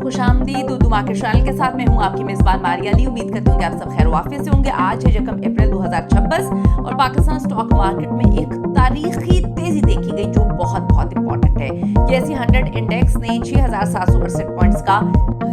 खुशामदीद Urdu market channel के साथ मैं हूं आपकी मेजबान मारिया अली। उम्मीद करती हूं कि आप सब खैर वाफियत से होंगे। आज है 1 अप्रैल 2026 और पाकिस्तान स्टॉक मार्केट में एक तारीखी तेजी देखी गई जो बहुत इंपॉर्टेंट है। केएसई 100 इंडेक्स ने 6768 पॉइंट्स का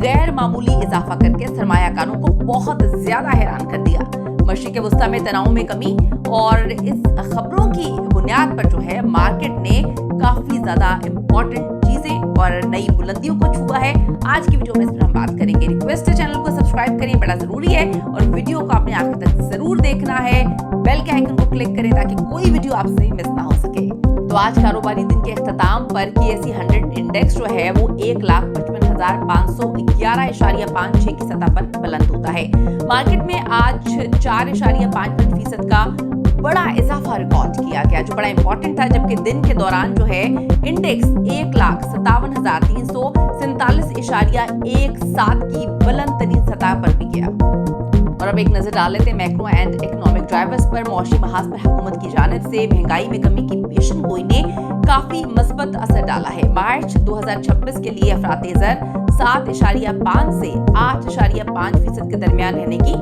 गैर मामूली इजाफा करके सरमायाकारों को बहुत ज्यादा हैरान कर दिया। मशरिक़ वस्ता में तनाव में कमी और इस खबरों की बुनियाद पर जो है मार्केट ने काफी ज्यादा इंपॉर्टेंट चीजें और नई बुलंदियों को छुआ है। आज की वीडियो में इस पर हम बात करेंगे। रिक्वेस्ट है चैनल को सब्सक्राइब करें, बड़ा जरूरी है, और वीडियो को आपने आखिर तक जरूर देखना है। बेल के आइकन को क्लिक करें ताकि कोई वीडियो आपसे मिस ना हो सके। तो आज कारोबारी दिन के इख्तिताम पर केएसई 100 इंडेक्स जो है वो 1,55,511.56 की सतह पर बुलंद होता है। मार्केट में आज 4.55% का बड़ा इजाफा रिकॉर्ड किया गया जो बड़ा इंपॉर्टेंट था, जबकि दिन के दौरान जो है इंडेक्स 1,57,347.17 की बुलंद तरीन सतह पर भी गया। और अब एक नजर डाल लेते हैं मैक्रो एंड इकोनॉमिक ड्राइवर्स पर। मौसमी महाज पर हुकूमत की जानिब से महंगाई में कमी की पेशन गोई ने काफी مثبت असर डाला है। मार्च 2026 के लिए अफरात ज़र 7.5 से 8.5% के दरमियान रहने की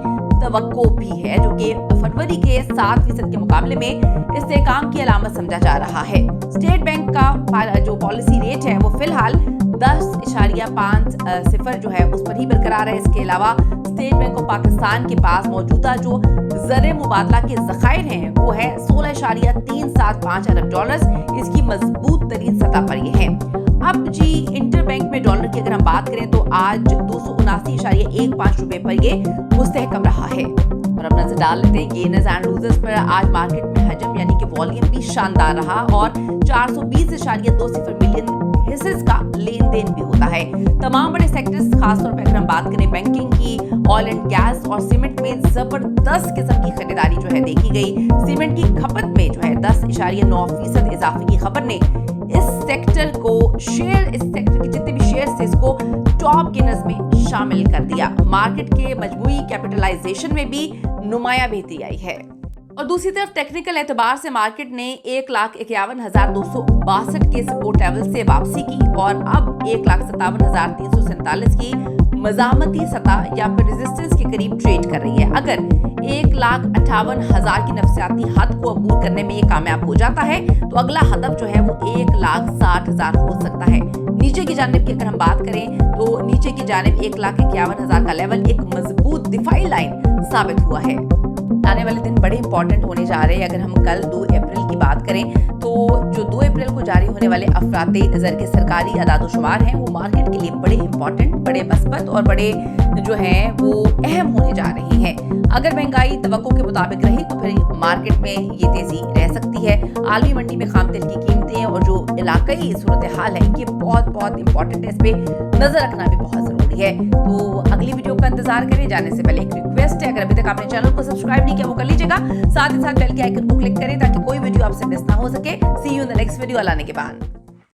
तवक्को भी है, जो कि फरवरी के 7% के मुकाबले में इस्तेहकाम की अलामत समझा जा रहा है। स्टेट बैंक का जो पॉलिसी रेट है वो फिलहाल 10.50 जो है उस पर ही बरकरार है। इसके अलावा स्टेट बैंक ऑफ पाकिस्तान के पास मौजूदा जो ज़र मुबादला के ज़खायर हैं वो है 16.375 अरब डॉलर। इसकी मजबूत तरीन सतह पर ये है। अब जी इंटर बैंक में डॉलर की अगर हम बात करें तो आज 279.15 रुपए पर ये मुस्तहकम रहा है। और अब नजर डाल लेते हैं गेनर्स एंड लूजर्स पर। आज मार्केट में हजम यानी कि वॉल्यूम भी शानदार रहा और 420.20 मिलियन हिस्सेस का लेन देन भी होता है। तमाम बड़े सेक्टर्स खासतौर पर अगर हम बात करें बैंकिंग की, ऑयल एंड गैस और सीमेंट में जबरदस्त किस्म की खरीदारी जो है देखी गई। सीमेंट की खपत में जो है 10.9% इजाफे की खबर ने इस सेक्टर के जितने भी शेयर थे इसको टॉप गेनर्स में शामिल कर दिया। मार्केट के मजमूई कैपिटलाइजेशन में भी नुमाया बेहतरी आई है। और दूसरी तरफ टेक्निकल एतबार से मार्केट ने 1,51,262 के सपोर्ट लेवल से वापसी की और अब 1,57,347 की मज़ामती सतह या फिर रेजिस्टेंस के करीब ट्रेड कर रही है। अगर 1,58,000 की नफसियाती हद को अबूर करने में ये कामयाब हो जाता है तो अगला हदफ जो है वो 1,60,000 हो सकता है। नीचे की जानिब की अगर हम बात करें तो नीचे की जानिब 1,51,000 का लेवल एक मजबूत दिफाई लाइन साबित हुआ है। आने वाले दिन बड़े इंपॉर्टेंट होने जा रहे हैं। अगर हम कल 2 अप्रैल की बात करें तो जो 2 अप्रैल को जारी होने वाले अफरात ज़र के सरकारी अदाद-ओ-शुमार हैं वो मार्केट के लिए बड़े इंपॉर्टेंट, बड़े मस्बत और बड़े जो हैं वो अहम होने जा रही हैं। अगर महंगाई तवक्को के मुताबिक रही तो फिर मार्केट में ये तेजी रह सकती है। आलमी मंडी में खाम तेल की कीमतें और जो इलाकई सूरत हाल है ये बहुत इंपॉर्टेंट है। इस पर नजर रखना भी बहुत जरूरी है। तो अगली वीडियो का इंतजार करें। जाने से पहले एक रिक्वेस्ट है, अगर अभी तक आपने चैनल को सब्सक्राइब नहीं किया वो कर लीजिएगा। साथ ही साथ बेल के आइकन को क्लिक करें ताकि कोई वीडियो आपसे मिस ना हो सके। See you in the next video. Allah ने के बाद।